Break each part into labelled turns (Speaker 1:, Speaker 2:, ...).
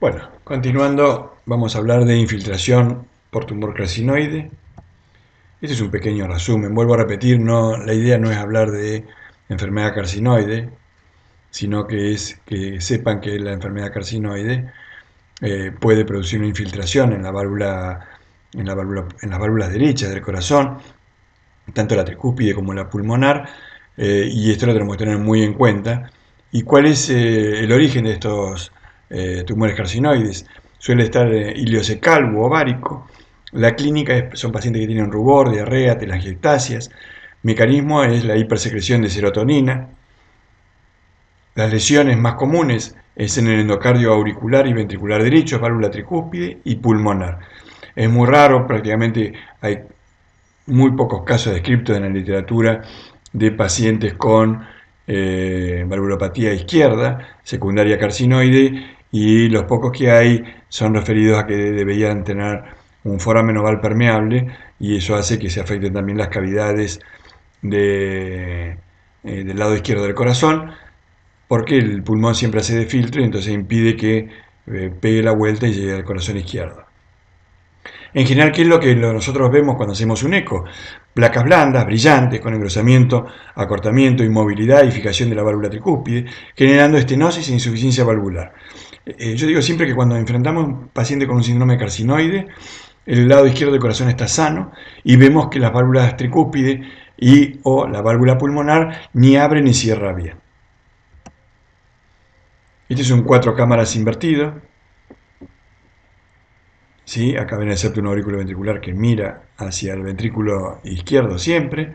Speaker 1: Bueno, continuando, vamos a hablar de infiltración por tumor carcinoide. Este es un pequeño resumen. Vuelvo a repetir, la idea no es hablar de enfermedad carcinoide, sino que es que sepan que la enfermedad carcinoide puede producir una infiltración en la válvula, en las válvulas derechas del corazón, tanto la tricúspide como la pulmonar, y esto lo tenemos que tener muy en cuenta. ¿Y cuál es el origen de estos tumores carcinoides? Suele estar ileocecal u ovárico. La clínica son pacientes que tienen rubor, diarrea, telangiectasias. Mecanismo es la hipersecreción de serotonina. Las lesiones más comunes es en el endocardio auricular y ventricular derecho, válvula tricúspide y pulmonar. Es muy raro, prácticamente hay muy pocos casos descritos en la literatura de pacientes con valvulopatía izquierda, secundaria carcinoide, y los pocos que hay son referidos a que deberían tener un foramen oval permeable, y eso hace que se afecten también las cavidades del lado izquierdo del corazón, porque el pulmón siempre hace de filtro y entonces impide que pegue la vuelta y llegue al corazón izquierdo. En general, ¿qué es lo que nosotros vemos cuando hacemos un eco? Placas blandas, brillantes, con engrosamiento, acortamiento, inmovilidad y fijación de la válvula tricúspide, generando estenosis e insuficiencia valvular. Yo digo siempre que cuando enfrentamos a un paciente con un síndrome carcinoide, el lado izquierdo del corazón está sano y vemos que las válvulas tricúspide y o la válvula pulmonar ni abre ni cierra bien. Este es un cuatro cámaras invertido. ¿Sí? Acá ven el septum auriculoventricular que mira hacia el ventrículo izquierdo siempre.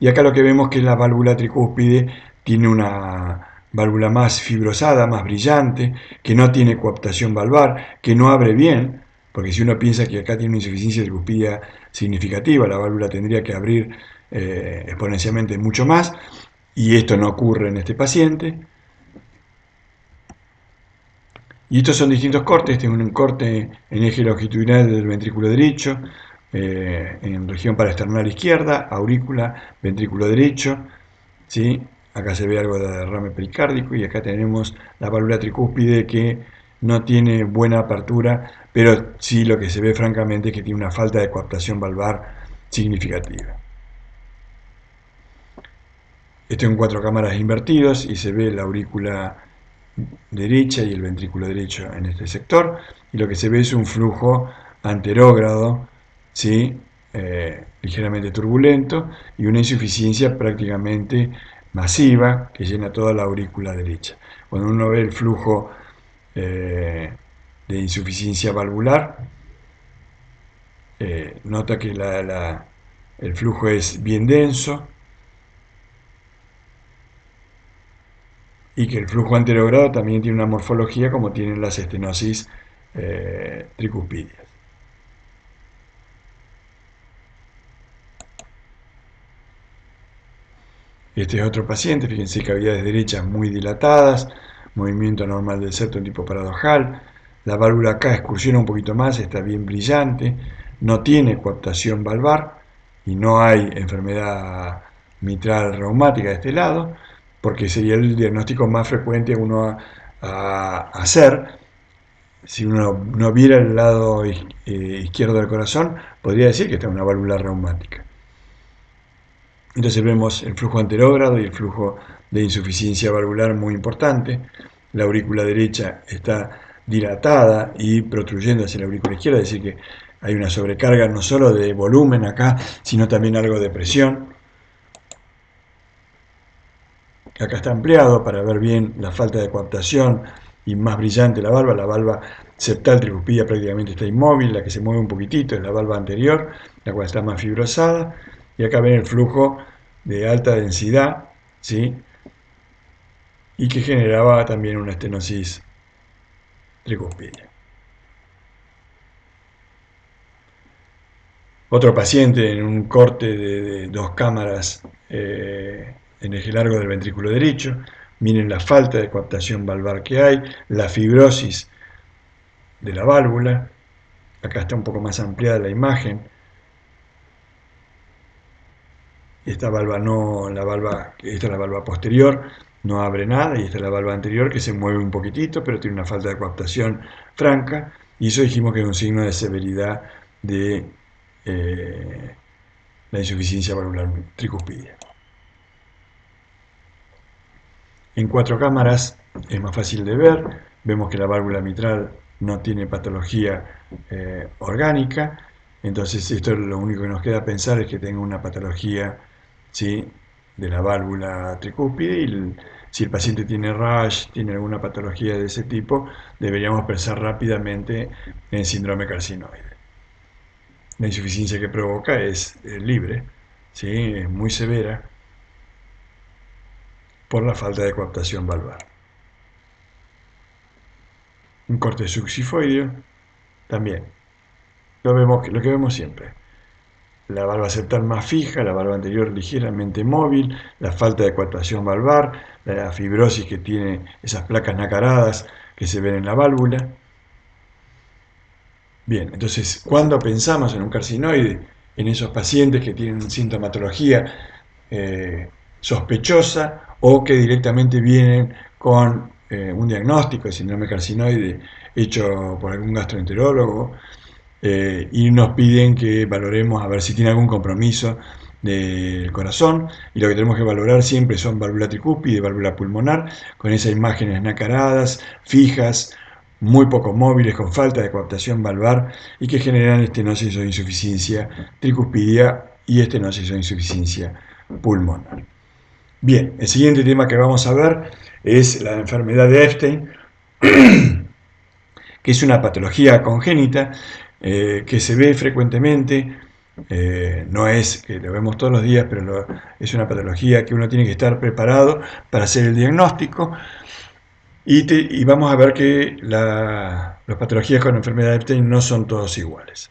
Speaker 1: Y acá lo que vemos que la válvula tricúspide tiene una válvula más fibrosada, más brillante, que no tiene coaptación valvar, que no abre bien, porque si uno piensa que acá tiene una insuficiencia tricúspida significativa, la válvula tendría que abrir exponencialmente mucho más, y esto no ocurre en este paciente. Y estos son distintos cortes. Este es un corte en eje longitudinal del ventrículo derecho, en región paraesternal izquierda, aurícula, ventrículo derecho. ¿Sí? Acá se ve algo de derrame pericárdico y acá tenemos la válvula tricúspide que no tiene buena apertura, pero sí lo que se ve francamente es que tiene una falta de coaptación valvar significativa. Esto en cuatro cámaras invertidos y se ve la aurícula derecha y el ventrículo derecho en este sector, y lo que se ve es un flujo anterógrado, ¿sí? Ligeramente turbulento, y una insuficiencia prácticamente masiva que llena toda la aurícula derecha. Cuando uno ve el flujo de insuficiencia valvular, nota que el flujo es bien denso, y que el flujo anterogrado también tiene una morfología como tienen las estenosis tricúspides. Este es otro paciente, fíjense, cavidades derechas muy dilatadas, movimiento anormal del septum tipo paradojal, la válvula acá excursiona un poquito más, está bien brillante, no tiene coaptación valvar y no hay enfermedad mitral reumática de este lado, porque sería el diagnóstico más frecuente uno a hacer. Si uno no viera el lado izquierdo del corazón, podría decir que está en una válvula reumática. Entonces vemos el flujo anterógrado y el flujo de insuficiencia valvular muy importante. La aurícula derecha está dilatada y protruyendo hacia la aurícula izquierda, es decir, que hay una sobrecarga no solo de volumen acá, sino también algo de presión. Acá está ampliado para ver bien la falta de coaptación y más brillante la valva septal tricúspida prácticamente está inmóvil, la que se mueve un poquitito es la valva anterior, la cual está más fibrosada, y acá ven el flujo de alta densidad, ¿sí? Y que generaba también una estenosis tricúspide. Otro paciente en un corte de dos cámaras en eje largo del ventrículo derecho. Miren la falta de coaptación valvar que hay, la fibrosis de la válvula. Acá está un poco más ampliada la imagen. Esta valva no, esta es la valva posterior, no abre nada, y esta es la valva anterior que se mueve un poquitito, pero tiene una falta de coaptación franca, y eso dijimos que es un signo de severidad de la insuficiencia valvular tricuspidia. En 4 cámaras es más fácil de ver, vemos que la válvula mitral no tiene patología orgánica, entonces esto lo único que nos queda pensar es que tenga una patología, ¿sí?, de la válvula tricúspide, y si el paciente tiene rash, tiene alguna patología de ese tipo, deberíamos pensar rápidamente en síndrome carcinoide. La insuficiencia que provoca es libre, ¿sí?, es muy severa por la falta de coaptación valvar. Un corte subxifoideo también. Lo que vemos siempre. La valva septal más fija, la valva anterior ligeramente móvil, la falta de coaptación valvar, la fibrosis que tiene esas placas nacaradas que se ven en la válvula. Bien, entonces, cuando pensamos en un carcinoide, en esos pacientes que tienen sintomatología sospechosa o que directamente vienen con un diagnóstico de síndrome carcinoide hecho por algún gastroenterólogo, y nos piden que valoremos a ver si tiene algún compromiso del corazón, y lo que tenemos que valorar siempre son válvula tricúspide y válvula pulmonar, con esas imágenes nacaradas, fijas, muy poco móviles, con falta de coaptación valvar y que generan estenosis o insuficiencia tricuspidia y estenosis o insuficiencia pulmonar. Bien, el siguiente tema que vamos a ver es la enfermedad de Epstein, que es una patología congénita que se ve frecuentemente, no es que lo vemos todos los días, pero es una patología que uno tiene que estar preparado para hacer el diagnóstico, y vamos a ver que las patologías con enfermedad de Epstein no son todos iguales.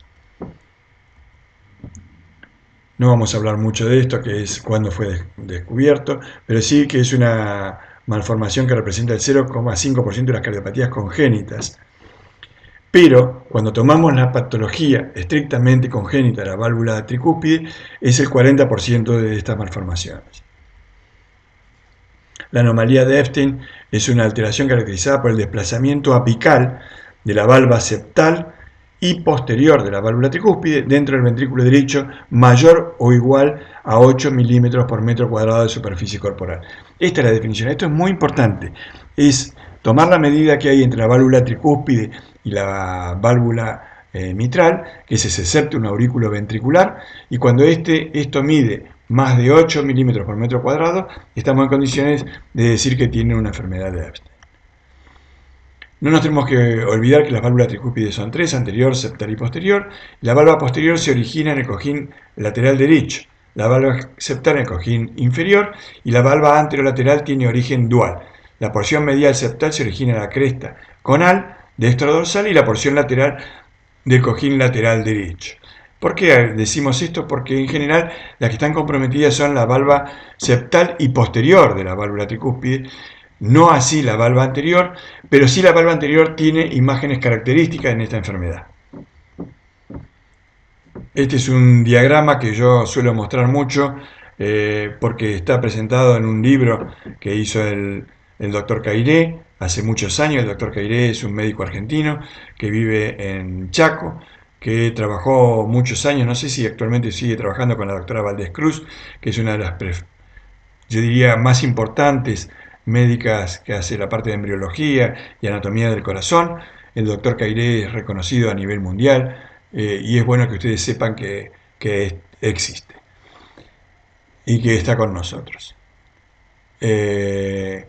Speaker 1: No vamos a hablar mucho de esto, que es cuándo fue descubierto, pero sí que es una malformación que representa el 0,5% de las cardiopatías congénitas. Pero cuando tomamos la patología estrictamente congénita de la válvula tricúspide, es el 40% de estas malformaciones. La anomalía de Epstein es una alteración caracterizada por el desplazamiento apical de la valva septal y posterior de la válvula tricúspide dentro del ventrículo derecho, mayor o igual a 8 milímetros por metro cuadrado de superficie corporal. Esta es la definición. Esto es muy importante. Es tomar la medida que hay entre la válvula tricúspide y la válvula mitral, que es ese septum aurículo ventricular, y cuando esto mide más de 8 milímetros por metro cuadrado, estamos en condiciones de decir que tiene una enfermedad de Epstein. No nos tenemos que olvidar que las válvulas tricúspides son 3, anterior, septal y posterior. La valva posterior se origina en el cojín lateral derecho, la valva septal en el cojín inferior, y la valva anterolateral tiene origen dual. La porción medial septal se origina en la cresta conal dextrodorsal y la porción lateral del cojín lateral derecho. ¿Por qué decimos esto? Porque en general las que están comprometidas son la valva septal y posterior de la válvula tricúspide, no así la valva anterior, pero sí la valva anterior tiene imágenes características en esta enfermedad. Este es un diagrama que yo suelo mostrar mucho porque está presentado en un libro que hizo el doctor Cairé hace muchos años. El doctor Cairé es un médico argentino que vive en Chaco, que trabajó muchos años, no sé si actualmente sigue trabajando con la doctora Valdés Cruz, que es una de las, yo diría, más importantes médicas que hace la parte de embriología y anatomía del corazón. El doctor Cairé es reconocido a nivel mundial, y es bueno que ustedes sepan que existe y que está con nosotros. Este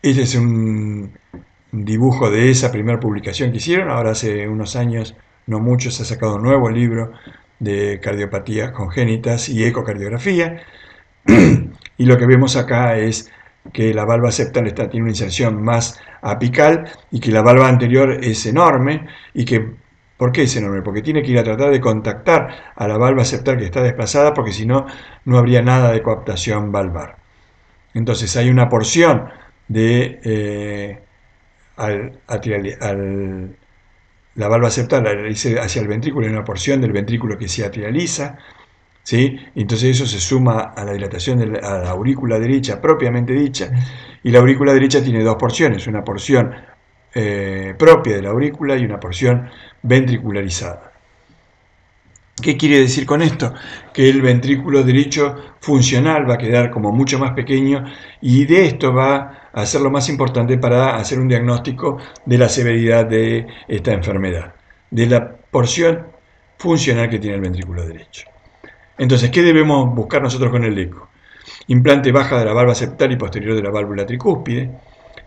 Speaker 1: es un dibujo de esa primera publicación que hicieron. Ahora hace unos años, no muchos, se ha sacado un nuevo libro de cardiopatías congénitas y ecocardiografía. Y lo que vemos acá es que la valva septal tiene una inserción más apical y que la valva anterior es enorme. Y que, ¿por qué es enorme? Porque tiene que ir a tratar de contactar a la valva septal que está desplazada, porque si no, no habría nada de coaptación valvar. Entonces hay una porción de la valva septal hacia el ventrículo, hay una porción del ventrículo que se atrializa, ¿sí? Entonces eso se suma a la dilatación a la aurícula derecha propiamente dicha, y la aurícula derecha tiene dos porciones, una porción propia de la aurícula y una porción ventricularizada. ¿Qué quiere decir con esto? Que el ventrículo derecho funcional va a quedar como mucho más pequeño, y de esto va a ser lo más importante para hacer un diagnóstico de la severidad de esta enfermedad, de la porción funcional que tiene el ventrículo derecho. Entonces, ¿qué debemos buscar nosotros con el eco? Implante baja de la valva septal y posterior de la válvula tricúspide,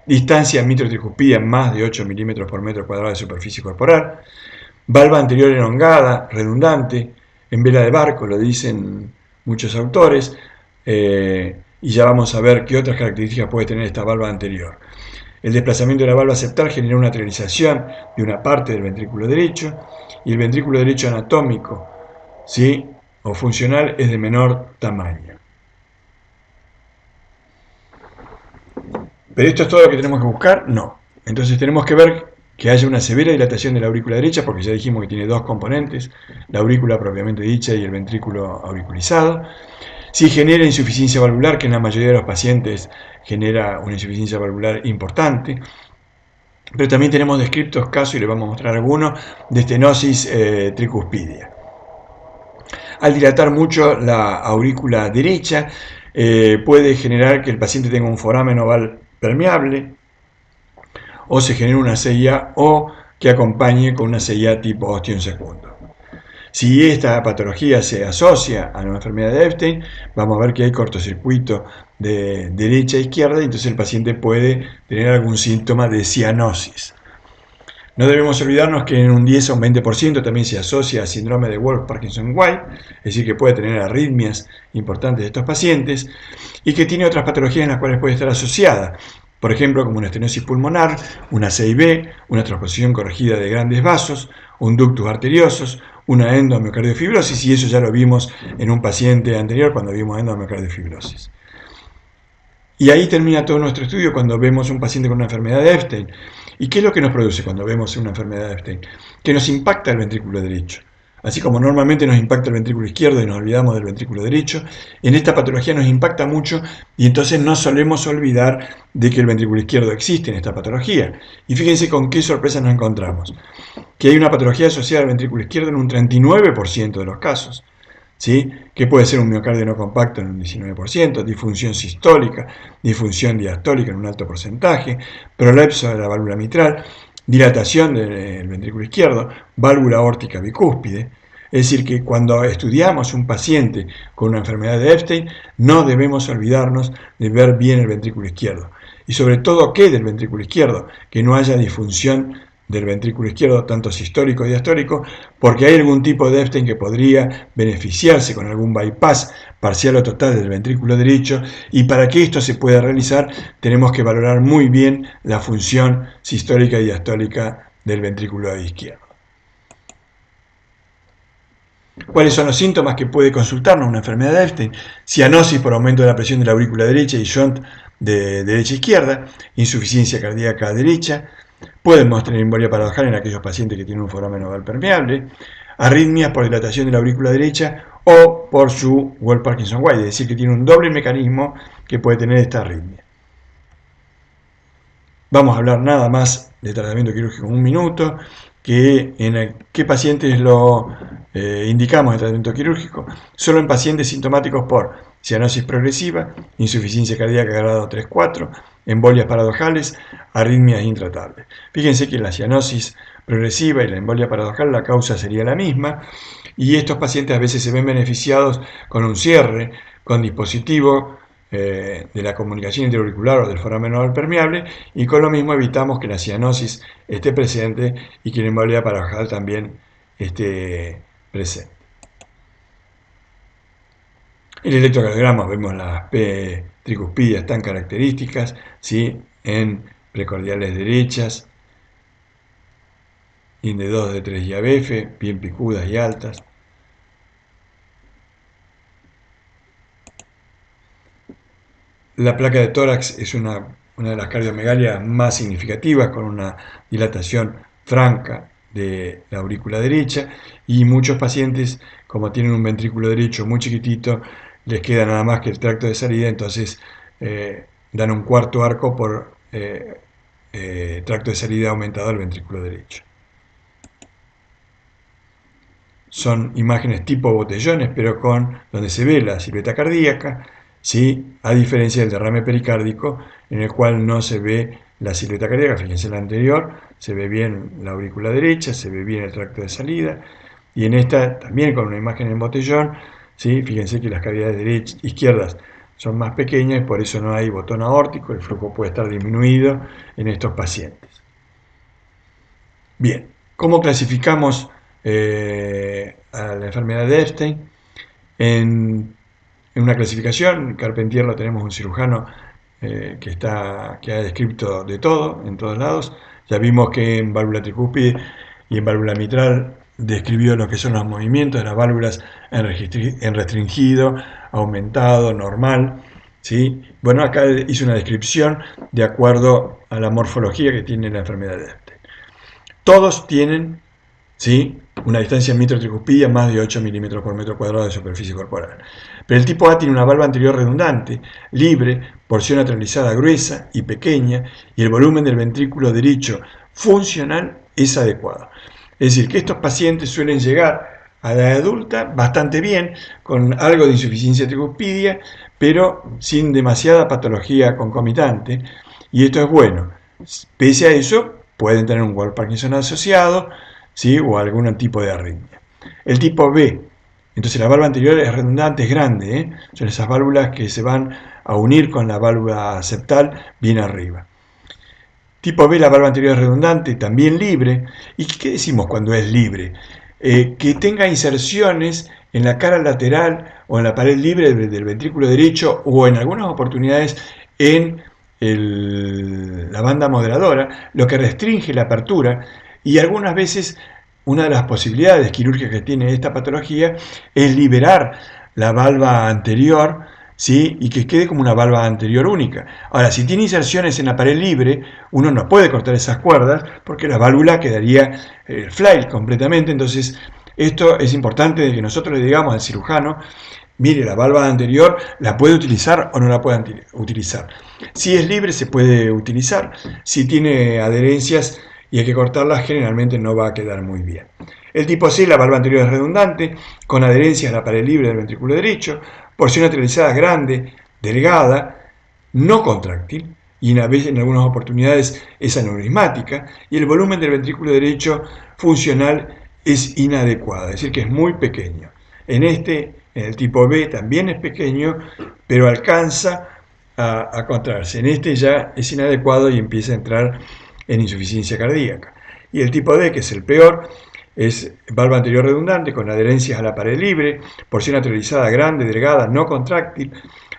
Speaker 1: distancia mitro-tricuspidea más de 8 milímetros por metro cuadrado de superficie corporal, valva anterior elongada, redundante, en vela de barco, lo dicen muchos autores, y ya vamos a ver qué otras características puede tener esta valva anterior. El desplazamiento de la valva septal genera una lateralización de una parte del ventrículo derecho, y el ventrículo derecho anatómico, ¿sí?, o funcional, es de menor tamaño. ¿Pero esto es todo lo que tenemos que buscar? No. Entonces tenemos que ver que haya una severa dilatación de la aurícula derecha, porque ya dijimos que tiene dos componentes, la aurícula propiamente dicha y el ventrículo auriculizado. Si genera insuficiencia valvular, que en la mayoría de los pacientes genera una insuficiencia valvular importante, pero también tenemos descriptos casos, y les vamos a mostrar algunos, de estenosis tricuspidea. Al dilatar mucho la aurícula derecha, puede generar que el paciente tenga un foramen oval permeable, o se genere una CIA, o que acompañe con una CIA tipo ostión segundo. Si esta patología se asocia a una enfermedad de Epstein, vamos a ver que hay cortocircuito de derecha a izquierda, y entonces el paciente puede tener algún síntoma de cianosis. No debemos olvidarnos que en un 10 o un 20% también se asocia a síndrome de Wolff-Parkinson-White, es decir, que puede tener arritmias importantes de estos pacientes, y que tiene otras patologías en las cuales puede estar asociada, por ejemplo, como una estenosis pulmonar, una CIB, una transposición corregida de grandes vasos, un ductus arteriosos, una endomiocardiofibriosis, y eso ya lo vimos en un paciente anterior cuando vimos endomiocardiofibriosis. Y ahí termina todo nuestro estudio cuando vemos un paciente con una enfermedad de Epstein. ¿Y qué es lo que nos produce cuando vemos una enfermedad de Epstein? Que nos impacta el ventrículo derecho. Así como normalmente nos impacta el ventrículo izquierdo y nos olvidamos del ventrículo derecho, en esta patología nos impacta mucho, y entonces no solemos olvidar de que el ventrículo izquierdo existe en esta patología. Y fíjense con qué sorpresa nos encontramos. Que hay una patología asociada al ventrículo izquierdo en un 39% de los casos, ¿sí?, que puede ser un miocardio no compacto en un 19%, disfunción sistólica, disfunción diastólica en un alto porcentaje, prolapso de la válvula mitral, dilatación del ventrículo izquierdo, válvula aórtica bicúspide. Es decir, que cuando estudiamos un paciente con una enfermedad de Epstein, no debemos olvidarnos de ver bien el ventrículo izquierdo. Y sobre todo, ¿qué del ventrículo izquierdo? Que no haya disfunción del ventrículo izquierdo, tanto sistólico y diastólico, porque hay algún tipo de Epstein que podría beneficiarse con algún bypass parcial o total del ventrículo derecho, y para que esto se pueda realizar tenemos que valorar muy bien la función sistólica y diastólica del ventrículo izquierdo. ¿Cuáles son los síntomas que puede consultarnos una enfermedad de Epstein? Cianosis por aumento de la presión de la aurícula derecha y shunt de derecha a izquierda, insuficiencia cardíaca derecha, podemos tener embolia paradojal en aquellos pacientes que tienen un foramen oval permeable, arritmias por dilatación de la aurícula derecha o por su Wolff-Parkinson-White, es decir, que tiene un doble mecanismo que puede tener esta arritmia. Vamos a hablar nada más de tratamiento quirúrgico en un minuto, que en qué pacientes lo indicamos de tratamiento quirúrgico. Solo en pacientes sintomáticos por cianosis progresiva, insuficiencia cardíaca grado 3-4, embolias paradojales, arritmias intratables. Fíjense que la cianosis progresiva y la embolia paradojal, la causa sería la misma, y estos pacientes a veces se ven beneficiados con un cierre, con dispositivo de la comunicación interauricular o del foramen oval permeable, y con lo mismo evitamos que la cianosis esté presente y que la embolia paradojal también esté presente. En el electrocardiograma vemos las P tricuspídeas tan características, ¿sí?, en precordiales derechas, INDE 2 de 3 y ABF, bien picudas y altas. La placa de tórax es una de las cardiomegalias más significativas, con una dilatación franca de la aurícula derecha, y muchos pacientes como tienen un ventrículo derecho muy chiquitito, les queda nada más que el tracto de salida, entonces dan un cuarto arco por tracto de salida aumentado al ventrículo derecho. Son imágenes tipo botellones, pero donde se ve la silueta cardíaca, ¿sí? A diferencia del derrame pericárdico, en el cual no se ve la silueta cardíaca. Fíjense en la anterior, se ve bien la aurícula derecha, se ve bien el tracto de salida, y en esta también con una imagen en botellón, ¿sí? Fíjense que las cavidades izquierdas son más pequeñas y por eso no hay botón aórtico, el flujo puede estar disminuido en estos pacientes. Bien, ¿cómo clasificamos a la enfermedad de Epstein? En una clasificación, Carpentier lo tenemos un cirujano que ha descrito de todo, en todos lados. Ya vimos que en válvula tricúspide y en válvula mitral describió lo que son los movimientos de las válvulas en restringido, aumentado, normal. ¿Sí? Bueno, acá hice una descripción de acuerdo a la morfología que tiene la enfermedad de Epstein. Todos tienen, ¿sí?, una distancia mitro-tricuspidia más de 8 milímetros por metro cuadrado de superficie corporal. Pero el tipo A tiene una valva anterior redundante, libre, porción atralizada gruesa y pequeña, y el volumen del ventrículo derecho funcional es adecuado. Es decir, que estos pacientes suelen llegar a la edad adulta bastante bien, con algo de insuficiencia tricuspidia, pero sin demasiada patología concomitante, y esto es bueno. Pese a eso, pueden tener un Wolff Parkinson asociado, ¿sí?, o algún tipo de arritmia. El tipo B, entonces la válvula anterior es redundante, es grande, ¿eh? Son esas válvulas que se van a unir con la válvula septal bien arriba. Tipo B, la válvula anterior es redundante, también libre. ¿Y qué decimos cuando es libre? Que tenga inserciones en la cara lateral o en la pared libre del ventrículo derecho, o en algunas oportunidades en la banda moderadora, lo que restringe la apertura, y algunas veces una de las posibilidades quirúrgicas que tiene esta patología es liberar la valva anterior, ¿sí?, y que quede como una valva anterior única. Ahora, si tiene inserciones en la pared libre, uno no puede cortar esas cuerdas porque la válvula quedaría flail completamente. Entonces, esto es importante de que nosotros le digamos al cirujano: mire, la valva anterior la puede utilizar o no la puede utilizar. Si es libre se puede utilizar, si tiene adherencias y hay que cortarlas, generalmente no va a quedar muy bien. El tipo C, la valva anterior es redundante, con adherencias a la pared libre del ventrículo derecho, porción atralizada grande, delgada, no contráctil, y en algunas oportunidades es aneurismática, y el volumen del ventrículo derecho funcional es inadecuado, es decir, que es muy pequeño. En el tipo B también es pequeño, pero alcanza a contraerse. En este ya es inadecuado y empieza a entrar en insuficiencia cardíaca. Y el tipo D, que es el peor, es valva anterior redundante con adherencias a la pared libre, porción atrializada grande, delgada, no contráctil,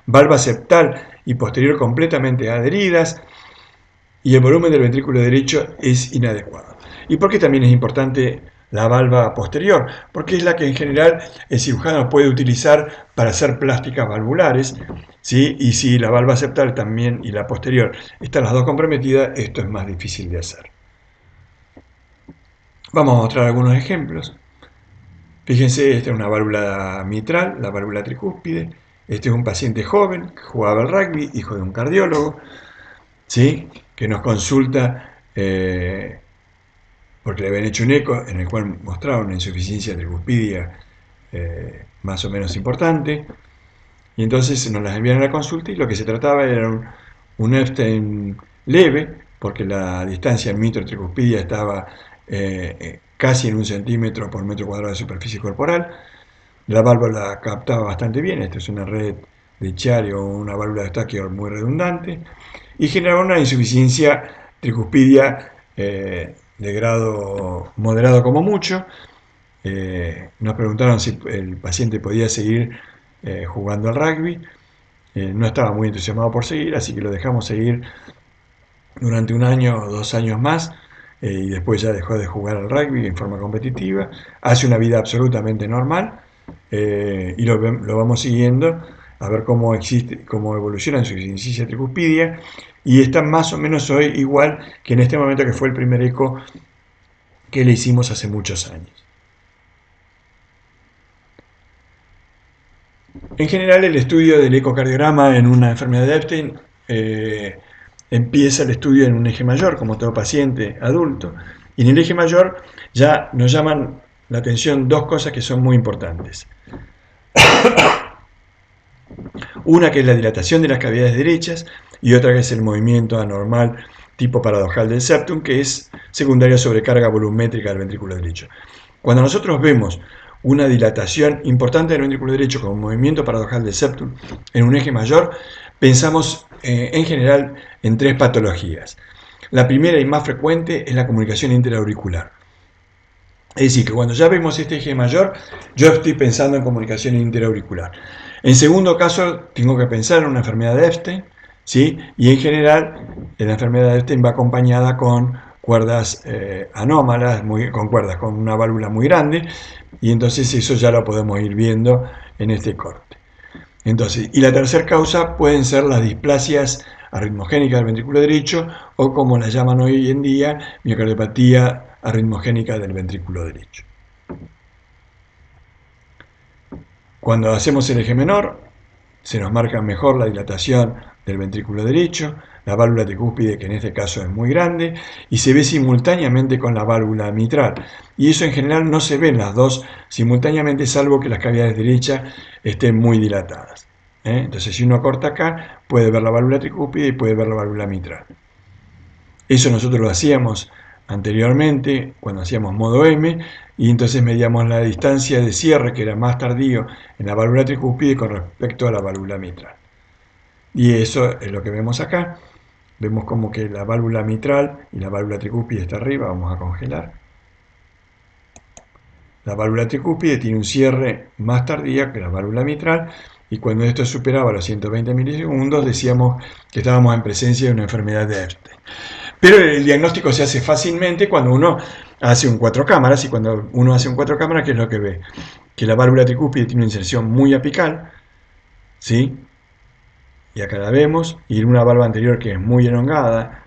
Speaker 1: valva septal y posterior completamente adheridas, y el volumen del ventrículo derecho es inadecuado. ¿Y por qué también es importante la valva posterior? Porque es la que en general el cirujano puede utilizar para hacer plásticas valvulares, ¿sí? Y si la valva septal también y la posterior están las dos comprometidas, esto es más difícil de hacer. Vamos a mostrar algunos ejemplos. Fíjense, esta es una válvula mitral, la válvula tricúspide. Este es un paciente joven que jugaba al rugby, hijo de un cardiólogo, ¿sí?, que nos consulta porque le habían hecho un eco en el cual mostraba una insuficiencia tricuspidia más o menos importante, y entonces nos las envían a la consulta, y lo que se trataba era un Epstein leve, porque la distancia mitro-tricuspidia estaba casi en 1 centímetro por metro cuadrado de superficie corporal. La válvula captaba bastante bien, esta es una red de Chiari o una válvula de Eustaquio muy redundante, y generaba una insuficiencia tricuspidia de grado moderado como mucho. Nos preguntaron si el paciente podía seguir jugando al rugby. No estaba muy entusiasmado por seguir, así que lo dejamos seguir durante 1 año o 2 años más, y después ya dejó de jugar al rugby en forma competitiva. Hace una vida absolutamente normal, y lo vamos siguiendo a ver cómo evoluciona en su insuficiencia tricuspidia, y está más o menos hoy igual que en este momento, que fue el primer eco que le hicimos hace muchos años. En general, el estudio del ecocardiograma en una enfermedad de Epstein empieza el estudio en un eje mayor, como todo paciente adulto, y en el eje mayor ya nos llaman la atención dos cosas que son muy importantes. Una que es la dilatación de las cavidades derechas y otra que es el movimiento anormal tipo paradojal del septum, que es secundaria sobrecarga volumétrica del ventrículo derecho. Cuando nosotros vemos una dilatación importante del ventrículo derecho con un movimiento paradojal del septum en un eje mayor, pensamos en general en tres patologías. La primera y más frecuente es la comunicación interauricular. Es decir, que cuando ya vemos este eje mayor, yo estoy pensando en comunicación interauricular. En segundo caso, tengo que pensar en una enfermedad de Epstein, ¿sí? Y en general, la enfermedad de Epstein va acompañada con cuerdas anómalas, con cuerdas con una válvula muy grande, y entonces eso ya lo podemos ir viendo en este corte. Entonces, y la tercera causa pueden ser las displasias arritmogénicas del ventrículo derecho o, como la llaman hoy en día, miocardiopatía arritmogénica del ventrículo derecho. Cuando hacemos el eje menor, se nos marca mejor la dilatación del ventrículo derecho, la válvula tricúspide, que en este caso es muy grande, y se ve simultáneamente con la válvula mitral. Y eso en general no se ven las dos simultáneamente, salvo que las cavidades derechas estén muy dilatadas. Entonces, si uno corta acá, puede ver la válvula tricúspide y puede ver la válvula mitral. Eso nosotros lo hacíamos anteriormente, cuando hacíamos modo M, y entonces medíamos la distancia de cierre, que era más tardío en la válvula tricúspide con respecto a la válvula mitral. Y eso es lo que vemos acá. Vemos como que la válvula mitral y la válvula tricúspide está arriba. Vamos a congelar. La válvula tricúspide tiene un cierre más tardío que la válvula mitral, y cuando esto superaba los 120 milisegundos decíamos que estábamos en presencia de una enfermedad de Epstein. Pero el diagnóstico se hace fácilmente cuando uno hace un 4 cámaras, y cuando uno hace un 4 cámaras, ¿qué es lo que ve? Que la válvula tricúspide tiene una inserción muy apical, ¿sí? Y acá la vemos, y una válvula anterior que es muy elongada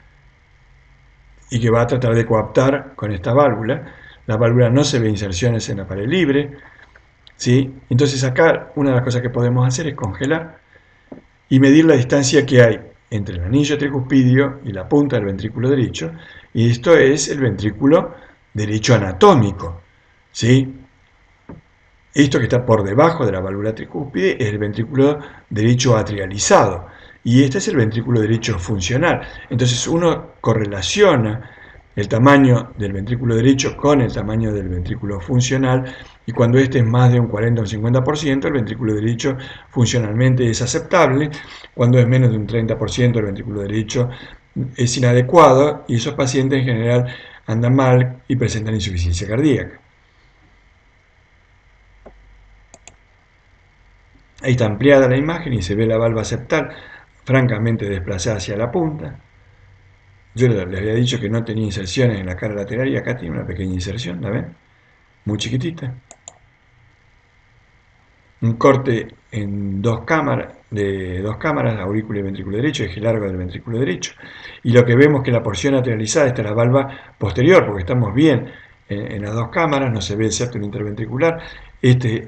Speaker 1: y que va a tratar de coaptar con esta válvula. La válvula no se ve inserciones en la pared libre, ¿sí? Entonces acá una de las cosas que podemos hacer es congelar y medir la distancia que hay entre el anillo tricuspidio y la punta del ventrículo derecho, y esto es el ventrículo derecho anatómico, ¿sí? Esto que está por debajo de la válvula tricúspide es el ventrículo derecho atrializado, y este es el ventrículo derecho funcional. Entonces uno correlaciona el tamaño del ventrículo derecho con el tamaño del ventrículo funcional, y cuando este es más de un 40 o un 50%, el ventrículo derecho funcionalmente es aceptable. Cuando es menos de un 30%, el ventrículo derecho es inadecuado, y esos pacientes en general andan mal y presentan insuficiencia cardíaca. Ahí está ampliada la imagen y se ve la valva septal francamente desplazada hacia la punta. Yo les había dicho que no tenía inserciones en la cara lateral, y acá tiene una pequeña inserción, ¿la ven? Muy chiquitita. Un corte en de dos cámaras, aurícula y ventrículo derecho, eje largo del ventrículo derecho. Y lo que vemos es que la porción lateralizada está la valva posterior, porque estamos bien en las dos cámaras, no se ve el septum interventricular. Este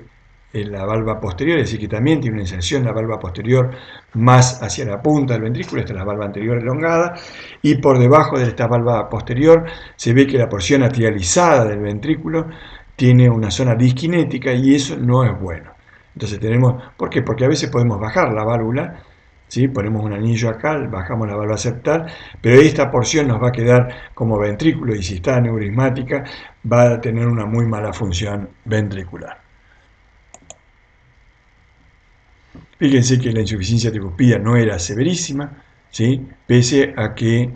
Speaker 1: es la valva posterior, es decir, que también tiene una inserción la valva posterior más hacia la punta del ventrículo. Esta es la valva anterior elongada, y por debajo de esta valva posterior se ve que la porción atrializada del ventrículo tiene una zona disquinética, y eso no es bueno. Entonces tenemos, ¿por qué? Porque a veces podemos bajar la válvula, ¿sí? Ponemos un anillo acá, bajamos la válvula septal, pero esta porción nos va a quedar como ventrículo, y si está neurismática va a tener una muy mala función ventricular. Fíjense que la insuficiencia tricuspida no era severísima, ¿sí? Pese a que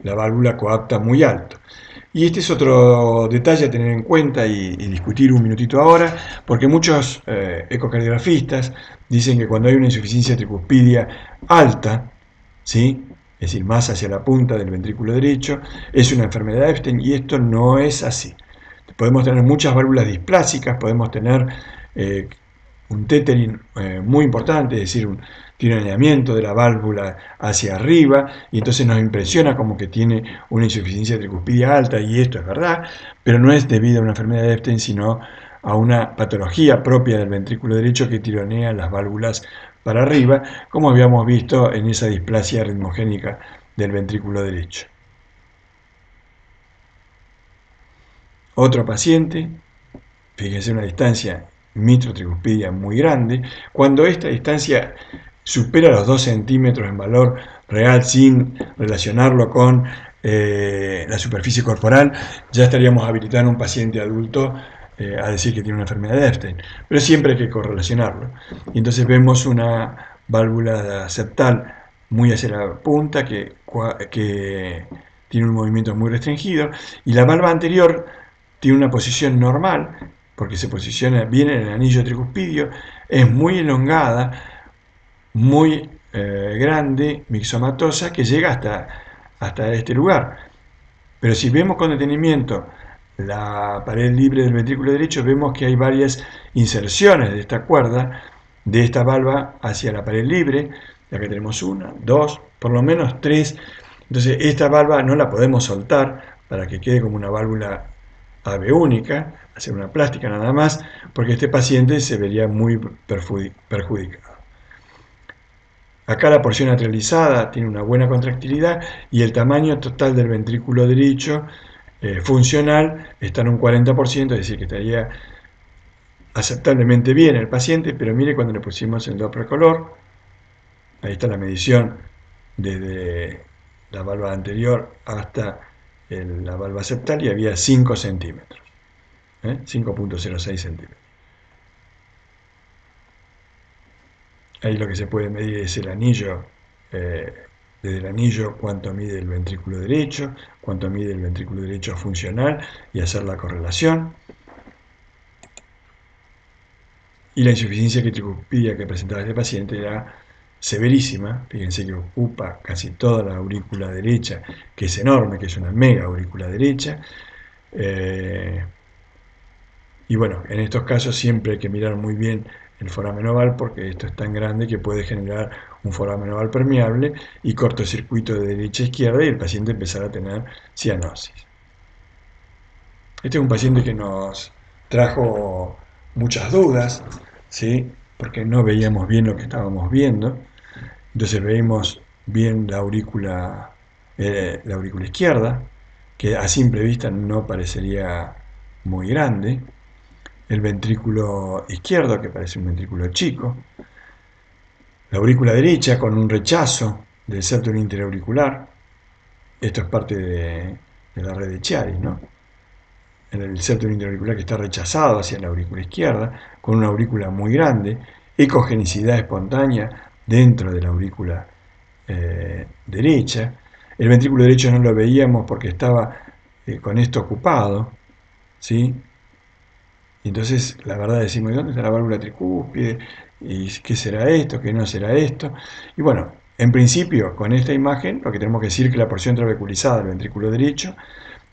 Speaker 1: la válvula coapta muy alto. Y este es otro detalle a tener en cuenta y discutir un minutito ahora, porque muchos ecocardiografistas dicen que cuando hay una insuficiencia tricuspidia alta, ¿sí? Es decir, más hacia la punta del ventrículo derecho, es una enfermedad de Epstein, y esto no es así. Podemos tener muchas válvulas displásicas, podemos tener un tethering muy importante, es decir, un tironeamiento de la válvula hacia arriba, y entonces nos impresiona como que tiene una insuficiencia tricuspidia alta, y esto es verdad, pero no es debido a una enfermedad de Epstein, sino a una patología propia del ventrículo derecho que tironea las válvulas para arriba, como habíamos visto en esa displasia ritmogénica del ventrículo derecho. Otro paciente, fíjense, una distancia mitro-tricuspidia muy grande. Cuando esta distancia supera los 2 centímetros en valor real sin relacionarlo con la superficie corporal, ya estaríamos habilitando a un paciente adulto a decir que tiene una enfermedad de Epstein. Pero siempre hay que correlacionarlo. Y entonces vemos una válvula septal muy hacia la punta que tiene un movimiento muy restringido, y la valva anterior tiene una posición normal, porque se posiciona bien en el anillo tricuspidio, es muy elongada, muy grande, mixomatosa, que llega hasta este lugar. Pero si vemos con detenimiento la pared libre del ventrículo derecho, vemos que hay varias inserciones de esta cuerda, de esta valva hacia la pared libre. Ya que tenemos una, dos, por lo menos tres. Entonces esta valva no la podemos soltar para que quede como una válvula AV única, hacer una plástica nada más, porque este paciente se vería muy perjudicado. Acá la porción atrializada tiene una buena contractilidad y el tamaño total del ventrículo derecho funcional está en un 40%, es decir, que estaría aceptablemente bien el paciente, pero mire cuando le pusimos el Doppler color, ahí está la medición desde la valva anterior hasta la valva septal y había 5 centímetros, 5.06 centímetros. Ahí lo que se puede medir es el anillo, desde el anillo cuánto mide el ventrículo derecho, cuánto mide el ventrículo derecho funcional y hacer la correlación. Y la insuficiencia tricuspidia que presentaba este paciente era severísima. Fíjense que ocupa casi toda la aurícula derecha, que es enorme, que es una mega aurícula derecha. Y bueno, en estos casos siempre hay que mirar muy bien el foramen oval, porque esto es tan grande que puede generar un foramen oval permeable y cortocircuito de derecha a izquierda y el paciente empezará a tener cianosis. Este es un paciente que nos trajo muchas dudas, ¿sí? Porque no veíamos bien lo que estábamos viendo. Entonces veíamos bien la aurícula izquierda, que a simple vista no parecería muy grande. El ventrículo izquierdo, que parece un ventrículo chico. La aurícula derecha con un rechazo del septum interauricular. Esto es parte de la red de Chiari, ¿no? El septum interauricular que está rechazado hacia la aurícula izquierda, con una aurícula muy grande, ecogenicidad espontánea dentro de la aurícula derecha. El ventrículo derecho no lo veíamos porque estaba con esto ocupado, ¿sí? Y entonces, la verdad, decimos, ¿dónde está la válvula tricúspide? ¿Y qué será esto? ¿Qué no será esto? Y bueno, en principio, con esta imagen, lo que tenemos que decir es que la porción trabeculizada del ventrículo derecho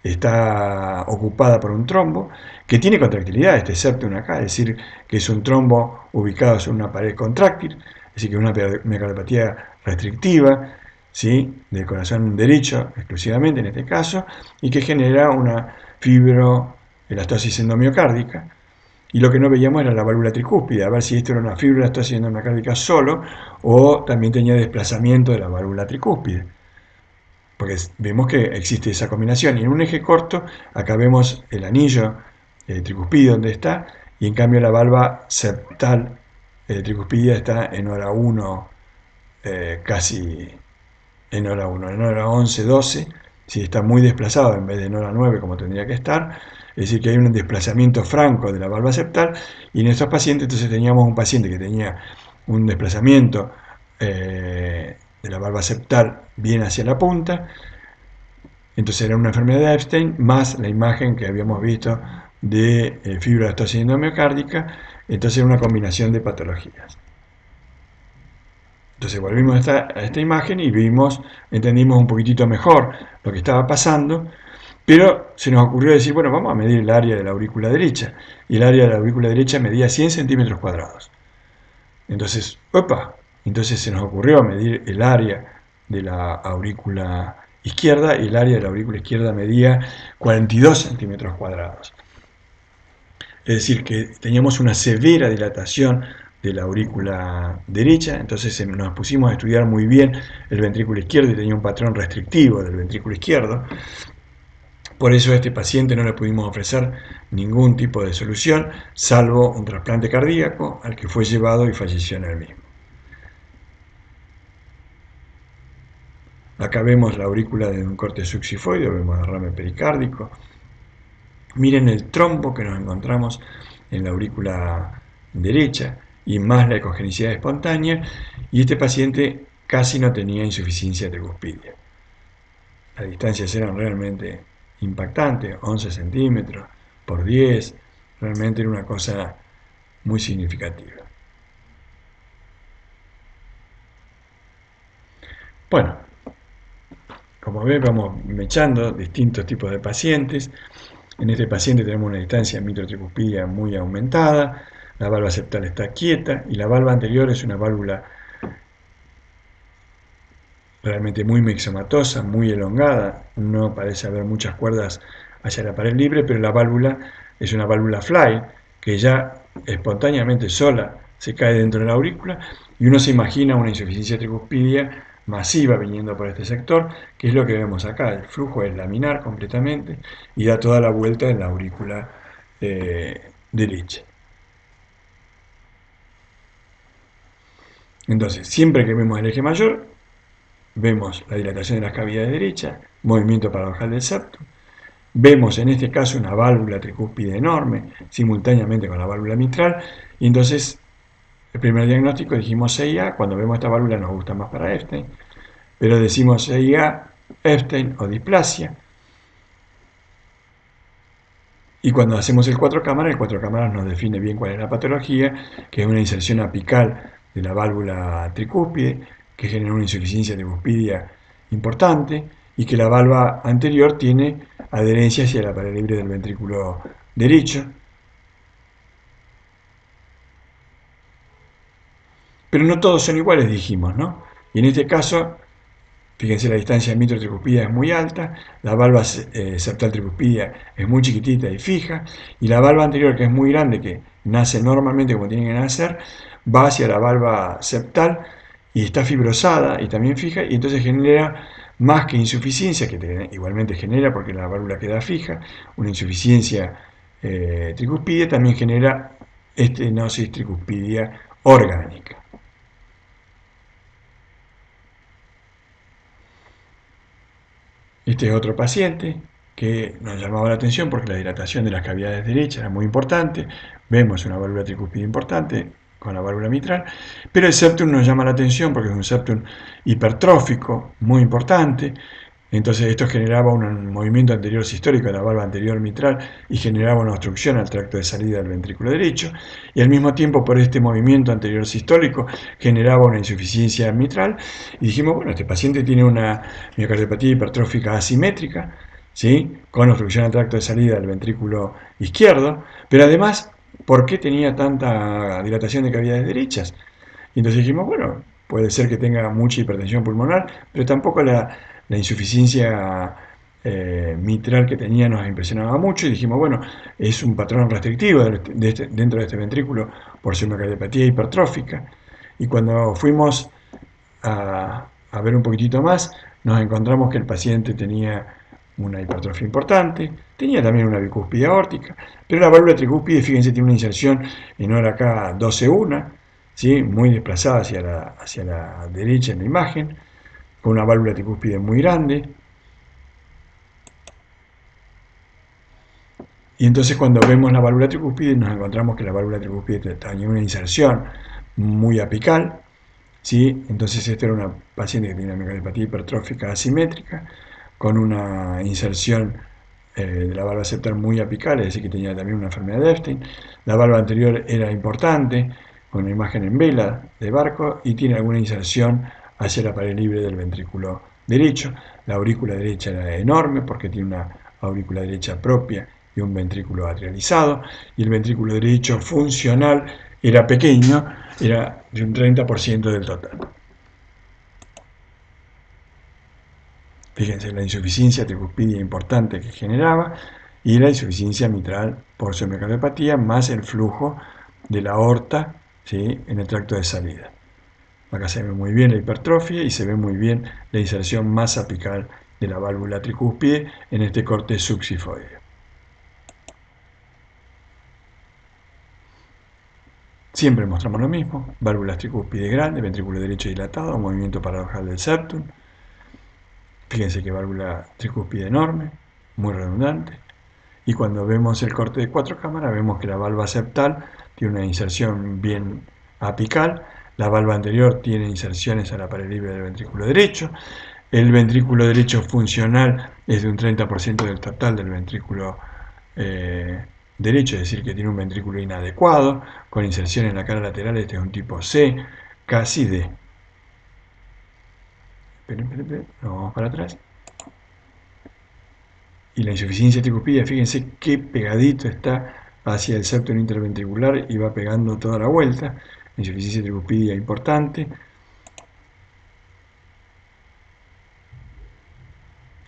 Speaker 1: está ocupada por un trombo que tiene contractilidad, este septum acá, es decir, que es un trombo ubicado sobre una pared contráctil, es decir, que es una miocardiopatía restrictiva, ¿sí? Del corazón derecho exclusivamente en este caso, y que genera una fibroelastosis endomiocárdica. Y lo que no veíamos era la válvula tricúspide, a ver si esto era una fibroelastosis endomiocárdica solo o también tenía desplazamiento de la válvula tricúspide. Porque vemos que existe esa combinación. Y en un eje corto, acá vemos el anillo tricuspidio donde está, y en cambio la valva septal tricuspidia está en hora 1, casi en hora 1, en hora 11, 12, si está muy desplazado en vez de en hora 9 como tendría que estar, es decir, que hay un desplazamiento franco de la valva septal, y en estos pacientes entonces teníamos un paciente que tenía un desplazamiento de la valva septal bien hacia la punta, entonces era una enfermedad de Epstein, más la imagen que habíamos visto de fibroelastosis endomiocárdica, entonces era una combinación de patologías. Entonces volvimos a esta imagen y entendimos un poquitito mejor lo que estaba pasando, pero se nos ocurrió decir, bueno, vamos a medir el área de la aurícula derecha, y el área de la aurícula derecha medía 100 centímetros cuadrados. Entonces, entonces se nos ocurrió medir el área de la aurícula izquierda, y el área de la aurícula izquierda medía 42 centímetros cuadrados. es decir, que teníamos una severa dilatación de la aurícula derecha, entonces nos pusimos a estudiar muy bien el ventrículo izquierdo y tenía un patrón restrictivo del ventrículo izquierdo. Por eso a este paciente no le pudimos ofrecer ningún tipo de solución, salvo un trasplante cardíaco al que fue llevado y falleció en el mismo. Acá vemos la aurícula de un corte subxifoide, vemos derrame pericárdico. Miren el trombo que nos encontramos en la aurícula derecha y más la ecogenicidad espontánea, y este paciente casi no tenía insuficiencia tricuspidia. Las distancias eran realmente impactantes, 11 centímetros por 10, realmente era una cosa muy significativa. Bueno, como ven, vamos mechando distintos tipos de pacientes. En este paciente tenemos una distancia mitrotricuspidia muy aumentada, la válvula septal está quieta y la válvula anterior es una válvula realmente muy mixomatosa, muy elongada, no parece haber muchas cuerdas hacia la pared libre, pero la válvula es una válvula fly que ya espontáneamente sola se cae dentro de la aurícula y uno se imagina una insuficiencia tricuspidia masiva viniendo por este sector, que es lo que vemos acá. El flujo es laminar completamente y da toda la vuelta en la aurícula derecha. Entonces, siempre que vemos el eje mayor, vemos la dilatación de las cavidades derechas, movimiento paradojal del septum. Vemos en este caso una válvula tricúspide enorme, simultáneamente con la válvula mitral, y entonces el primer diagnóstico dijimos CIA, cuando vemos esta válvula nos gusta más para Epstein, pero decimos CIA, Epstein o displasia, y cuando hacemos el 4 cámaras nos define bien cuál es la patología, que es una inserción apical de la válvula tricúspide, que genera una insuficiencia tricuspidia importante, y que la válvula anterior tiene adherencia hacia la pared libre del ventrículo derecho. Pero no todos son iguales, dijimos, ¿no? Y en este caso, fíjense, la distancia de mitro-tricuspidia es muy alta, la valva septal tricuspidia es muy chiquitita y fija, y la valva anterior, que es muy grande, que nace normalmente como tiene que nacer, va hacia la valva septal y está fibrosada y también fija, y entonces genera más que insuficiencia, que igualmente genera porque la válvula queda fija, una insuficiencia tricuspidia, también genera estenosis tricuspidia orgánica. Este es otro paciente que nos llamaba la atención porque la dilatación de las cavidades derechas era muy importante. Vemos una válvula tricúspide importante con la válvula mitral, pero el septum nos llama la atención porque es un septum hipertrófico muy importante. Entonces esto generaba un movimiento anterior sistólico de la válvula anterior mitral y generaba una obstrucción al tracto de salida del ventrículo derecho, y al mismo tiempo por este movimiento anterior sistólico generaba una insuficiencia mitral, y dijimos, bueno, este paciente tiene una miocardiopatía hipertrófica asimétrica, ¿sí?, con obstrucción al tracto de salida del ventrículo izquierdo, pero además, ¿por qué tenía tanta dilatación de cavidades derechas? Y entonces dijimos, bueno, puede ser que tenga mucha hipertensión pulmonar, pero tampoco la insuficiencia mitral que tenía nos impresionaba mucho, y dijimos, bueno, es un patrón restrictivo dentro de este ventrículo por su miocardiopatía hipertrófica. Y cuando fuimos a ver un poquitito más, nos encontramos que el paciente tenía una hipertrofia importante, tenía también una bicúspide aórtica, pero la válvula tricúspide, fíjense, tiene una inserción en hora K 12-1, ¿sí?, muy desplazada hacia la derecha en la imagen, con una válvula tricúspide muy grande. Y entonces cuando vemos la válvula tricúspide nos encontramos que la válvula tricúspide tenía una inserción muy apical, ¿sí? Entonces esta era una paciente que tenía una miocardiopatía hipertrófica asimétrica, con una inserción de la válvula septal muy apical, es decir, que tenía también una enfermedad de Epstein. La válvula anterior era importante, con una imagen en vela de barco, y tiene alguna inserción hacia la pared libre del ventrículo derecho. La aurícula derecha era enorme porque tiene una aurícula derecha propia y un ventrículo atrializado, y el ventrículo derecho funcional era pequeño, era de un 30% del total. Fíjense la insuficiencia tricuspidia importante que generaba, y la insuficiencia mitral por submiocardiopatía más el flujo de la aorta, ¿sí?, en el tracto de salida. Acá se ve muy bien la hipertrofia y se ve muy bien la inserción más apical de la válvula tricúspide en este corte subxifoideo. Siempre mostramos lo mismo: válvulas tricúspide grande, ventrículo derecho dilatado, movimiento paradojal del septum. Fíjense que válvula tricúspide enorme, muy redundante. Y cuando vemos el corte de 4 cámaras, vemos que la valva septal tiene una inserción bien apical, la valva anterior tiene inserciones a la pared libre del ventrículo derecho, el ventrículo derecho funcional es de un 30% del total del ventrículo derecho, es decir, que tiene un ventrículo inadecuado, con inserción en la cara lateral. Este es un tipo C, casi D. Esperen, nos vamos para atrás. Y la insuficiencia tricúspide, fíjense qué pegadito está hacia el septum interventricular y va pegando toda la vuelta. La insuficiencia tricúspide importante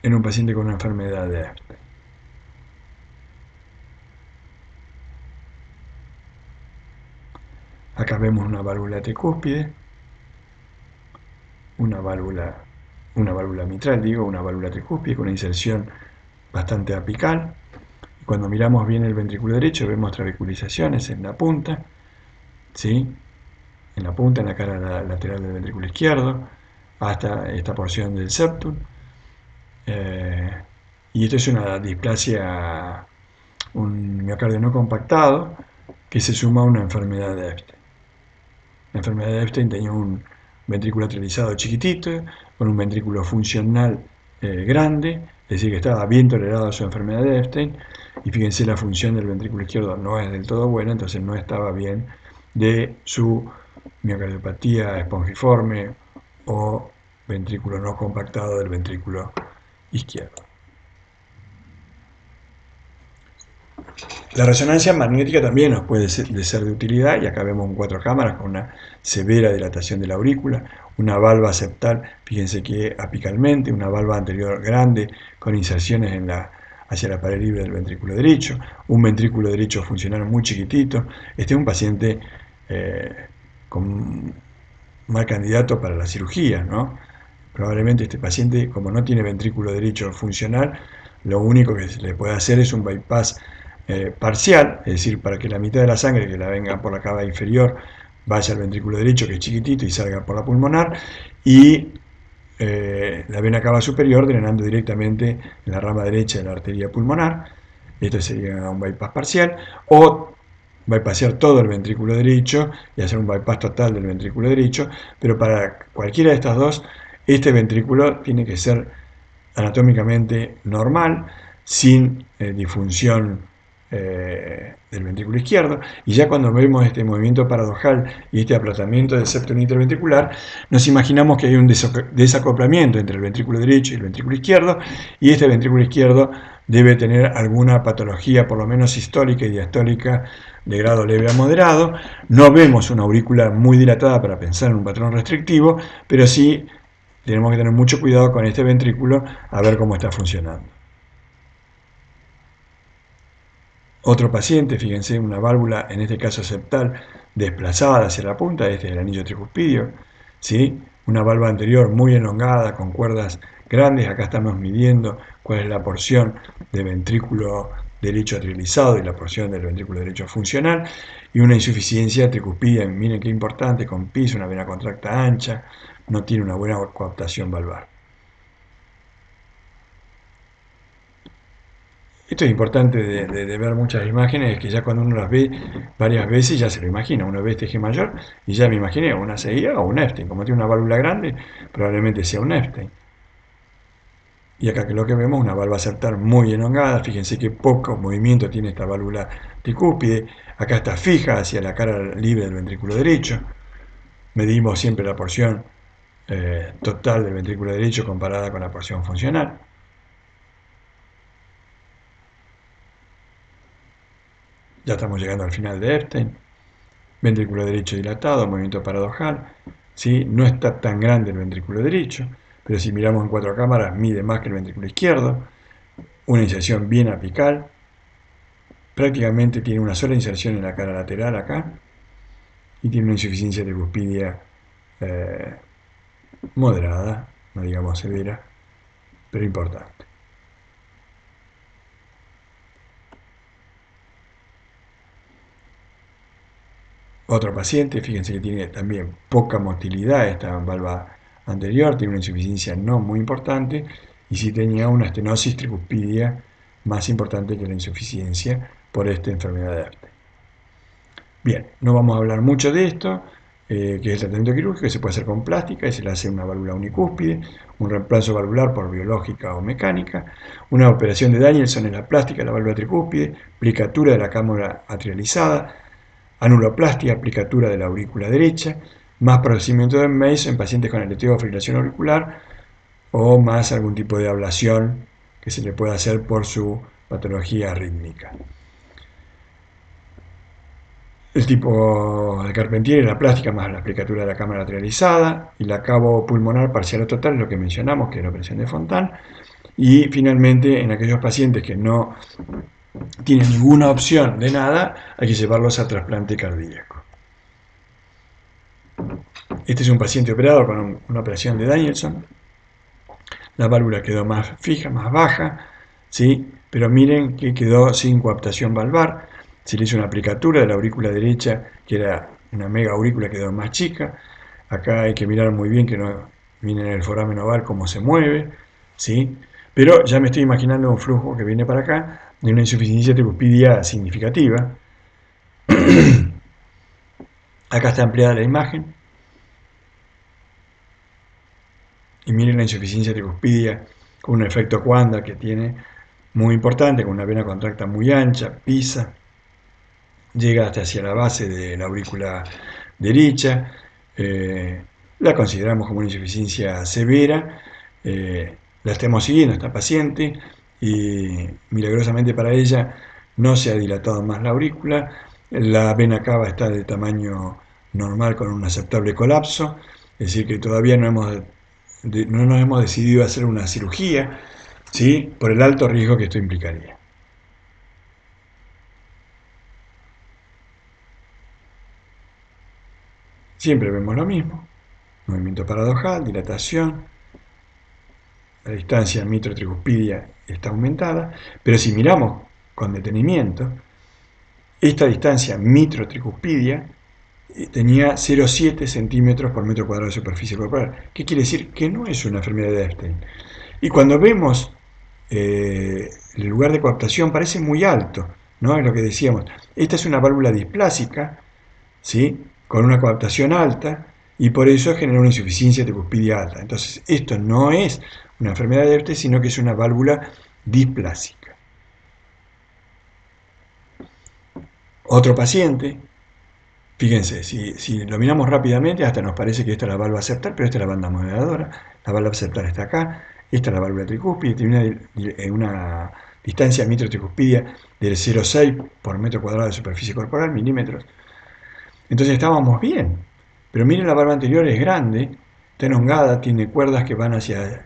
Speaker 1: en un paciente con una enfermedad de Aft. Acá vemos una válvula tricúspide, una válvula mitral, una válvula tricúspide con una inserción bastante apical. Y cuando miramos bien el ventrículo derecho, vemos trabeculizaciones en la punta, ¿sí?, en la punta, en la cara lateral del ventrículo izquierdo, hasta esta porción del septum. Y esto es una displasia, un miocardio no compactado, que se suma a una enfermedad de Epstein. La enfermedad de Epstein tenía un ventrículo atrializado chiquitito, con un ventrículo funcional grande, es decir, que estaba bien tolerado a su enfermedad de Epstein. Y fíjense, la función del ventrículo izquierdo no es del todo buena, entonces no estaba bien de su miocardiopatía espongiforme o ventrículo no compactado del ventrículo izquierdo. La resonancia magnética también nos puede ser de utilidad, y acá vemos en 4 cámaras con una severa dilatación de la aurícula, una valva septal, fíjense que apicalmente, una valva anterior grande con inserciones hacia la pared libre del ventrículo derecho, un ventrículo derecho funcional muy chiquitito. Este es un paciente con mal candidato para la cirugía, ¿no? Probablemente este paciente, como no tiene ventrículo derecho funcional, lo único que se le puede hacer es un bypass parcial, es decir, para que la mitad de la sangre que la venga por la cava inferior vaya al ventrículo derecho, que es chiquitito, y salga por la pulmonar, y la vena cava superior drenando directamente en la rama derecha de la arteria pulmonar. Esto sería un bypass parcial, o bypassear todo el ventrículo derecho y hacer un bypass total del ventrículo derecho. Pero para cualquiera de estas dos, este ventrículo tiene que ser anatómicamente normal, sin disfunción del ventrículo izquierdo. Y ya cuando vemos este movimiento paradojal y este aplatamiento del septum interventricular, nos imaginamos que hay un desacoplamiento entre el ventrículo derecho y el ventrículo izquierdo, y este ventrículo izquierdo debe tener alguna patología, por lo menos sistólica y diastólica, de grado leve a moderado. No vemos una aurícula muy dilatada para pensar en un patrón restrictivo, pero sí tenemos que tener mucho cuidado con este ventrículo, a ver cómo está funcionando. Otro paciente, fíjense, una válvula, en este caso septal, desplazada hacia la punta, este es el anillo tricuspidio, ¿sí? Una válvula anterior muy elongada, con cuerdas grandes. Acá estamos midiendo cuál es la porción de ventrículo derecho atrializado y la porción del ventrículo derecho funcional, y una insuficiencia tricuspidia, miren qué importante, con PIS, una vena contracta ancha, no tiene una buena coaptación valvar. Esto es importante de ver muchas imágenes, es que ya cuando uno las ve varias veces ya se lo imagina. Uno ve este G mayor y ya me imaginé una CIA o un Epstein. Como tiene una válvula grande, probablemente sea un Epstein. Y acá que lo que vemos es una válvula septal muy elongada. Fíjense qué poco movimiento tiene esta válvula tricúspide. Acá está fija hacia la cara libre del ventrículo derecho. Medimos siempre la porción total del ventrículo derecho comparada con la porción funcional. Ya estamos llegando al final de Epstein. Ventrículo derecho dilatado, movimiento paradojal, ¿sí? No está tan grande el ventrículo derecho, pero si miramos en 4 cámaras mide más que el ventrículo izquierdo, una inserción bien apical, prácticamente tiene una sola inserción en la cara lateral acá y tiene una insuficiencia tricuspidia moderada, no digamos severa, pero importante. Otro paciente, fíjense que tiene también poca motilidad esta valva anterior, tiene una insuficiencia no muy importante y sí tenía una estenosis tricuspidia más importante que la insuficiencia por esta enfermedad de Erte. Bien, no vamos a hablar mucho de esto, que es el tratamiento quirúrgico, que se puede hacer con plástica y se le hace una válvula unicúspide, un reemplazo valvular por biológica o mecánica, una operación de Danielson en la plástica de la válvula tricúspide, plicatura de la cámara atrializada, anuloplastia, aplicatura de la aurícula derecha, más procedimiento de Mason en pacientes con aleteo o fibrilación auricular o más algún tipo de ablación que se le puede hacer por su patología rítmica. El tipo de Carpentier es la plástica más la aplicatura de la cámara lateralizada y la cabo pulmonar parcial o total es lo que mencionamos, que es la operación de Fontan. Y finalmente, en aquellos pacientes que no tienen ninguna opción de nada, hay que llevarlos a trasplante cardíaco. Este es un paciente operado con una operación de Danielson. La válvula quedó más fija, más baja, ¿sí? Pero miren que quedó sin coaptación valvar. Se le hizo una aplicatura de la aurícula derecha, que era una mega aurícula, quedó más chica. Acá hay que mirar muy bien que no miren el foramen oval cómo se mueve, ¿sí? Pero ya me estoy imaginando un flujo que viene para acá de una insuficiencia tricuspidia significativa. Acá está ampliada la imagen. Y miren la insuficiencia tricuspidia con un efecto Coanda que tiene muy importante, con una vena contracta muy ancha, pisa, llega hasta hacia la base de la aurícula derecha, la consideramos como una insuficiencia severa, la estamos siguiendo a esta paciente y milagrosamente para ella no se ha dilatado más la aurícula, la vena cava está de tamaño normal con un aceptable colapso, es decir que todavía no nos hemos decidido a hacer una cirugía, ¿sí? Por el alto riesgo que esto implicaría. Siempre vemos lo mismo, movimiento paradojal, dilatación, la distancia mitro-tricuspidia está aumentada, pero si miramos con detenimiento, esta distancia mitro-tricuspidia tenía 0,7 centímetros por metro cuadrado de superficie corporal. ¿Qué quiere decir? Que no es una enfermedad de Epstein. Y cuando vemos el lugar de coaptación parece muy alto, ¿no? Es lo que decíamos. Esta es una válvula displásica, ¿sí? Con una coaptación alta y por eso genera una insuficiencia tricuspidia alta. Entonces, esto no es una enfermedad de Epstein, sino que es una válvula displásica. Otro paciente, fíjense, si lo miramos rápidamente, hasta nos parece que esta es la válvula septal, pero esta es la banda moderadora. La válvula septal está acá, esta es la válvula tricúspide, tiene una distancia mitro-tricuspidia del 0,6 por metro cuadrado de superficie corporal, milímetros. Entonces estábamos bien, pero miren la valva anterior es grande, está enhongada, tiene cuerdas que van hacia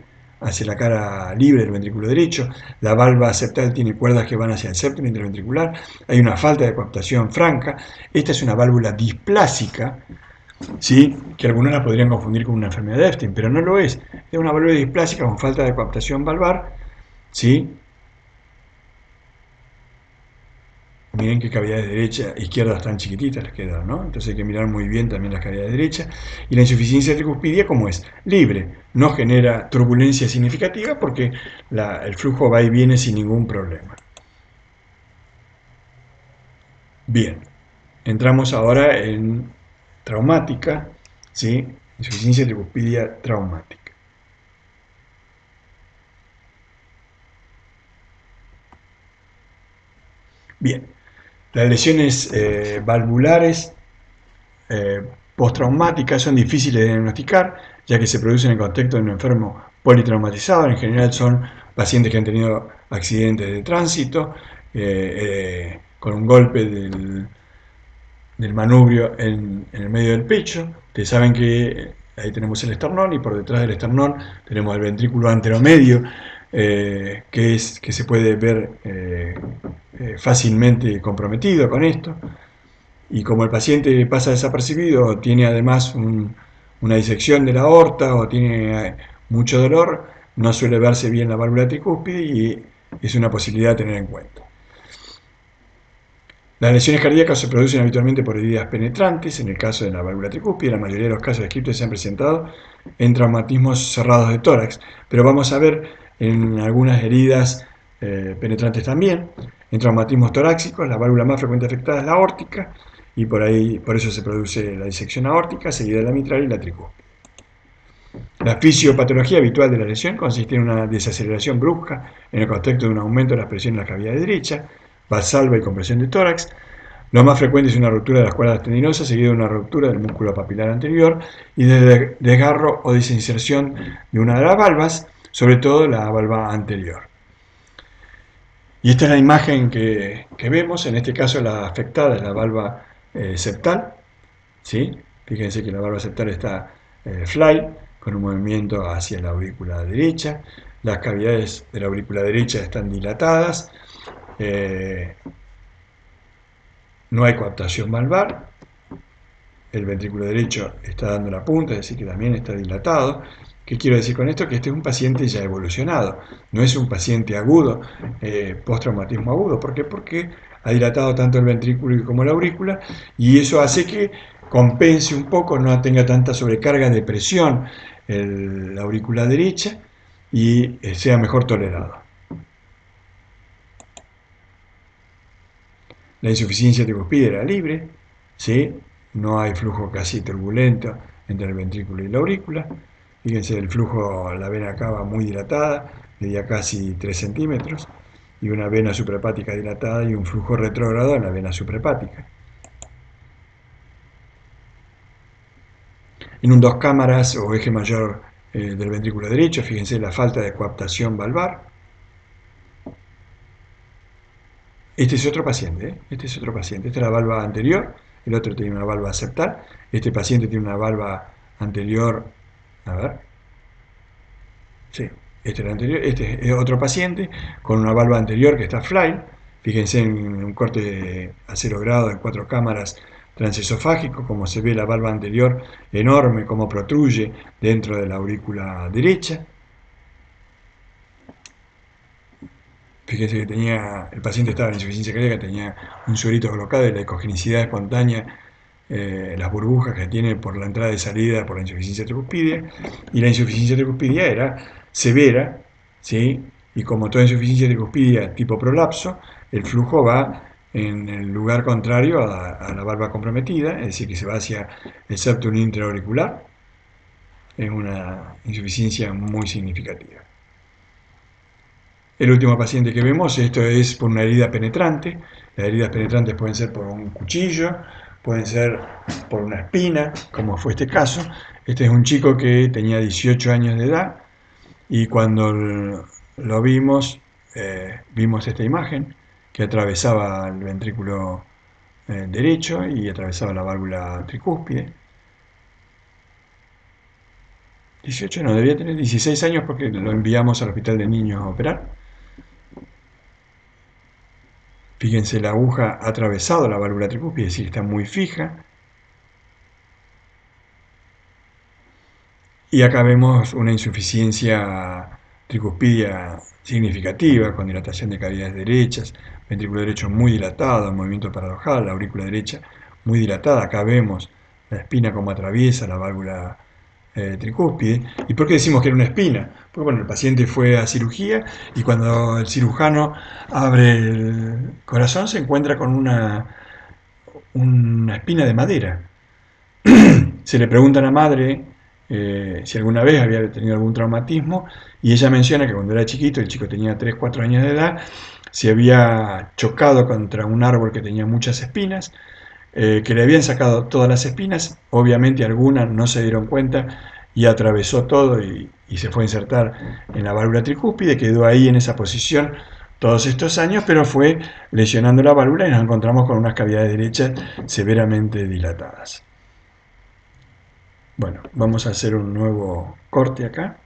Speaker 1: la cara libre del ventrículo derecho, la valva septal tiene cuerdas que van hacia el septum interventricular, hay una falta de coaptación franca, esta es una válvula displásica, ¿sí? Que algunos la podrían confundir con una enfermedad de Epstein, pero no lo es una válvula displásica con falta de coaptación valvar, ¿sí? Miren que cavidades derecha e izquierda están chiquititas las quedan, ¿no? Entonces hay que mirar muy bien también las cavidades derecha. Y la insuficiencia tricuspidia, como es libre, no genera turbulencia significativa porque el flujo va y viene sin ningún problema. Bien, entramos ahora en traumática, ¿sí? Insuficiencia tricuspidia traumática. Bien, las lesiones valvulares postraumáticas son difíciles de diagnosticar, ya que se producen en el contexto de un enfermo politraumatizado. En general son pacientes que han tenido accidentes de tránsito, con un golpe del manubrio en el medio del pecho. Ustedes saben que ahí tenemos el esternón y por detrás del esternón tenemos el ventrículo anteromedio, que se puede ver fácilmente comprometido con esto. Y como el paciente pasa desapercibido, tiene además una disección de la aorta o tiene mucho dolor, no suele verse bien la válvula tricúspide y es una posibilidad a tener en cuenta. Las lesiones cardíacas se producen habitualmente por heridas penetrantes. En el caso de la válvula tricúspide, la mayoría de los casos descritos se han presentado en traumatismos cerrados de tórax, pero vamos a ver en algunas heridas penetrantes también. En traumatismos torácicos, la válvula más frecuente afectada es la aórtica, y por eso se produce la disección aórtica, seguida de la mitral y la tricúspide. La fisiopatología habitual de la lesión consiste en una desaceleración brusca en el contexto de un aumento de la presión en la cavidad derecha, valsalva y compresión de tórax. Lo más frecuente es una ruptura de las cuerdas tendinosas seguida de una ruptura del músculo papilar anterior y de desgarro o desinserción de una de las valvas, sobre todo la valva anterior. Y esta es la imagen que vemos. En este caso la afectada es la valva septal, ¿sí? Fíjense que la valva septal está fly, con un movimiento hacia la aurícula derecha. Las cavidades de la aurícula derecha están dilatadas. No hay coaptación valvar. El ventrículo derecho está dando la punta, es decir, que también está dilatado. ¿Qué quiero decir con esto? Que este es un paciente ya evolucionado, no es un paciente agudo, postraumatismo agudo. ¿Por qué? Porque ha dilatado tanto el ventrículo como la aurícula, y eso hace que compense un poco, no tenga tanta sobrecarga de presión la aurícula derecha y sea mejor tolerado. La insuficiencia tricuspide era libre, ¿sí? No hay flujo casi turbulento entre el ventrículo y la aurícula. Fíjense, el flujo, la vena cava muy dilatada, medía casi 3 centímetros, y una vena suprahepática dilatada y un flujo retrógrado en la vena suprahepática. En un dos cámaras o eje mayor del ventrículo derecho, fíjense la falta de coaptación valvar. Este es otro paciente, ¿eh? Este es otro paciente. Esta es la valva anterior, el otro tiene una valva septal. Este paciente tiene una valva anterior, a ver, sí, este es el anterior. Este es otro paciente con una valva anterior que está fly. Fíjense en un corte a 0 grados en 4 cámaras transesofágico, como se ve la valva anterior enorme, como protruye dentro de la aurícula derecha. Fíjese que el paciente estaba en insuficiencia cardíaca, tenía un suerito colocado y la ecogenicidad espontánea, las burbujas que tiene por la entrada y salida por la insuficiencia tricuspidia, y la insuficiencia tricuspidia era severa, ¿sí? Y como toda insuficiencia tricuspidia tipo prolapso, el flujo va en el lugar contrario a la valva comprometida, es decir, que se va hacia el septum intraauricular. Es una insuficiencia muy significativa. El último paciente que vemos, esto es por una herida penetrante. Las heridas penetrantes pueden ser por un cuchillo, pueden ser por una espina, como fue este caso. Este es un chico que tenía 18 años de edad y cuando lo vimos, vimos esta imagen que atravesaba el ventrículo derecho y atravesaba la válvula tricúspide. 18 no, debía tener 16 años porque lo enviamos al hospital de niños a operar. Fíjense, la aguja ha atravesado la válvula tricúspide, es decir, está muy fija. Y acá vemos una insuficiencia tricuspidia significativa, con dilatación de cavidades derechas, ventrículo derecho muy dilatado, movimiento paradojal, la aurícula derecha muy dilatada. Acá vemos la espina como atraviesa la válvula tricúspide. ¿Y por qué decimos que era una espina? Porque bueno, el paciente fue a cirugía y cuando el cirujano abre el corazón se encuentra con una espina de madera. Se le pregunta a la madre si alguna vez había tenido algún traumatismo y ella menciona que cuando era chiquito, el chico tenía 3-4 años de edad, se había chocado contra un árbol que tenía muchas espinas, que le habían sacado todas las espinas, obviamente algunas no se dieron cuenta y atravesó todo y se fue a insertar en la válvula tricúspide, quedó ahí en esa posición todos estos años, pero fue lesionando la válvula y nos encontramos con unas cavidades derechas severamente dilatadas. Bueno, vamos a hacer un nuevo corte acá.